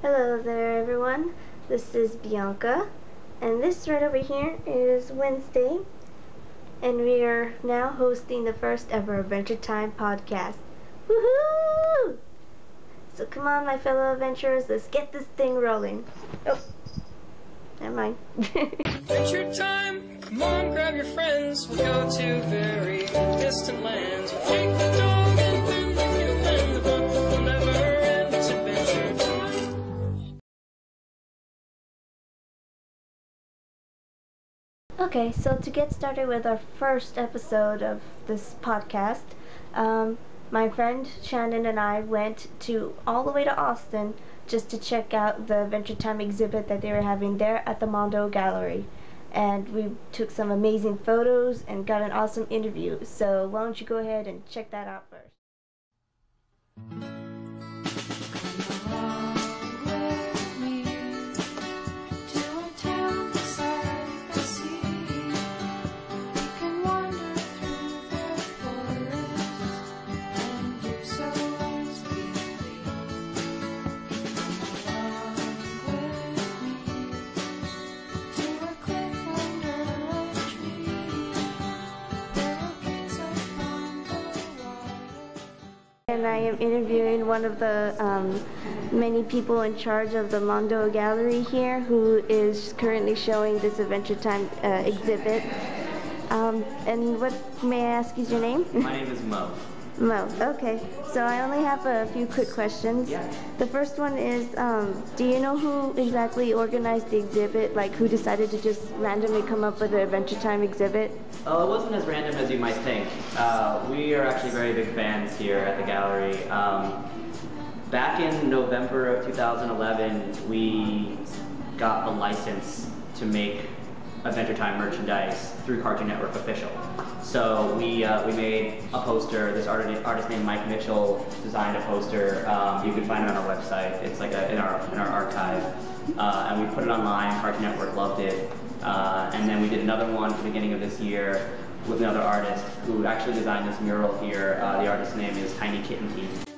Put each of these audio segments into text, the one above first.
Hello there everyone, this is Bianca, and this right over here is Wednesday, and we are now hosting the first ever Adventure Time podcast. Woohoo! So come on my fellow adventurers, let's get this thing rolling. Oh, never mind. Adventure time! Come on, grab your friends. We'll go to very distant lands. We'll take the dog and then the new and the fun will never end. It's adventure time. Okay, so to get started with our first episode of this podcast, my friend Shannon and I went all the way to Austin just to check out the Adventure Time exhibit that they were having there at the Mondo Gallery. And we took some amazing photos and got an awesome interview. So why don't you go ahead and check that out first. And I am interviewing one of the many people in charge of the Mondo Gallery here, who is currently showing this Adventure Time exhibit. And what, may I ask, is your name? My name is Mo. Mo, okay. So I only have a few quick questions. Yeah. The first one is, do you know who exactly organized the exhibit? Like, who decided to just randomly come up with an Adventure Time exhibit? Oh, it wasn't as random as you might think. We are actually very big fans here at the gallery. Back in November of 2011, we got the license to make Adventure Time merchandise through Cartoon Network Official. So we made a poster. This artist named Mike Mitchell designed a poster. You can find it on our website. It's like in our archive. And we put it online. Cartoon Network loved it. And then we did another one at the beginning of this year with another artist who actually designed this mural here. The artist's name is Tiny Kitten Teeth.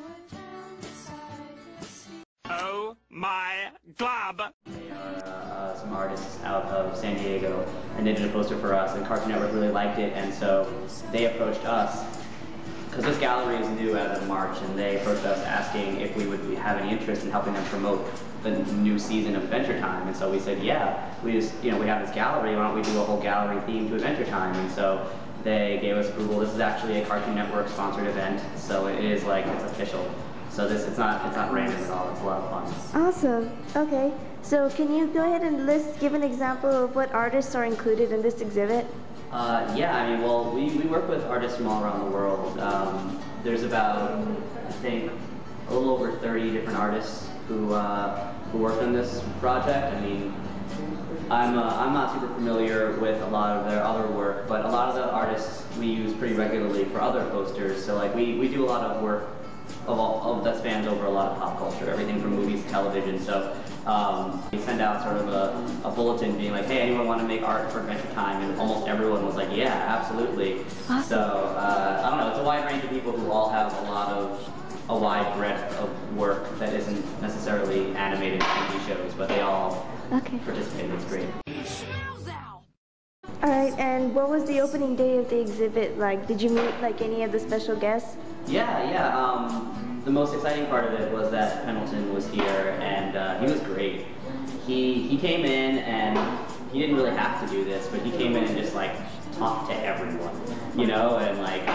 Oh my glob! They are some artists out of San Diego, and they did a poster for us, and Cartoon Network really liked it, and so they approached us, because this gallery is new as of March, and they approached us asking if we would have any interest in helping them promote the new season of Adventure Time. And so we said, yeah, we have this gallery, why don't we do a whole gallery theme to Adventure Time? And so they gave us approval. This is actually a Cartoon Network sponsored event, so it is like, it's official. So it's not random at all, it's a lot of fun. Awesome. Okay. So can you go ahead and give an example of what artists are included in this exhibit? Yeah, I mean, well, we work with artists from all around the world. There's about, I think, a little over 30 different artists who worked on this project. I mean, I'm not super familiar with a lot of their other work, but a lot of the artists we use pretty regularly for other posters. So like we do a lot of work that spans over a lot of pop culture, everything from movies to television. So we send out sort of a bulletin being like, hey, anyone want to make art for Adventure Time? And almost everyone was like, yeah, absolutely. Awesome. So I don't know, it's a wide range of people who all have a wide breadth of work that isn't necessarily animated TV shows, but they all participate. It's great. Alright, and what was the opening day of the exhibit like? Did you meet like any of the special guests? Yeah. The most exciting part of it was that Pendleton was here, and he was great. He came in, and he didn't really have to do this, but he came in and just like talked to everyone, you know. And like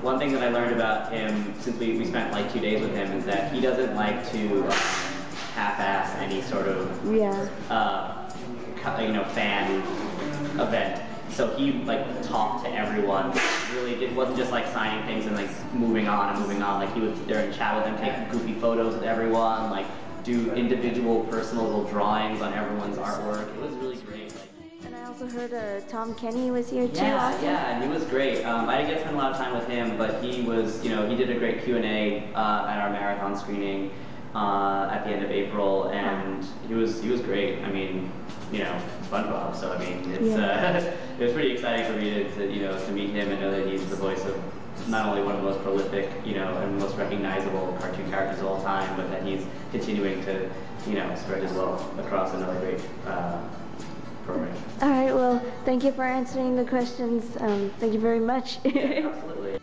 one thing that I learned about him since we spent like 2 days with him is that he doesn't like to half-ass any sort of fan event. So he like talked to everyone. Really, it wasn't just like signing things and like moving on. Like he would sit there and chat with them, take goofy photos with everyone, like do individual personal little drawings on everyone's artwork. It was really great. And I also heard Tom Kenny was here too. Yeah, and he was great. I didn't get to spend a lot of time with him, but he was, he did a great Q&A at our marathon screening at the end of April, and he was great. I mean, SpongeBob. So I mean, it's it was pretty exciting for me to meet him and know that he's the voice of not only one of the most prolific, and most recognizable cartoon characters of all time, but that he's continuing to, spread his wealth across another great program. All right, well, thank you for answering the questions. Thank you very much. Absolutely.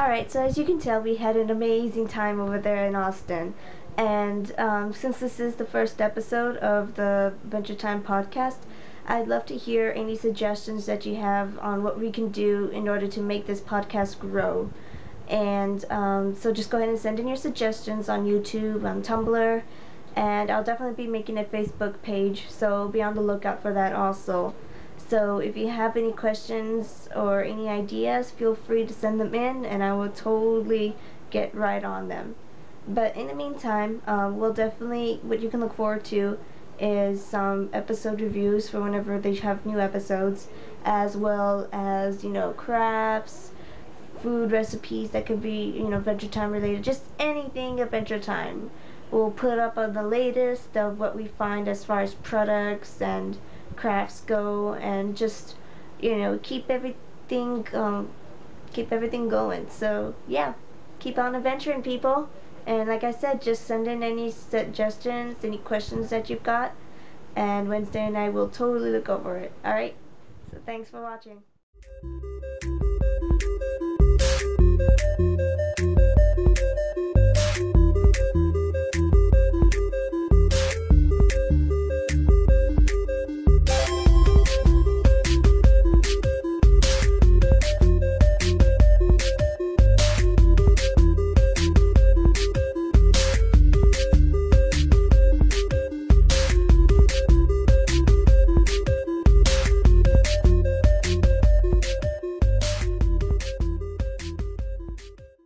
Alright, so as you can tell, we had an amazing time over there in Austin. And since this is the first episode of the Adventure Time podcast, I'd love to hear any suggestions that you have on what we can do in order to make this podcast grow. And so just go ahead and send in your suggestions on YouTube, on Tumblr, and I'll definitely be making a Facebook page, so be on the lookout for that also. So if you have any questions or any ideas, feel free to send them in and I will totally get right on them. But in the meantime, we'll definitely, what you can look forward to is some episode reviews for whenever they have new episodes, as well as, crafts, food recipes that could be, Adventure Time related, just anything Adventure Time. We'll put up on the latest of what we find as far as products and crafts go, and just keep everything going. So yeah, keep on adventuring, people. And like I said, just send in any suggestions, any questions that you've got, and Wednesday and I will totally look over it. Alright, so thanks for watching.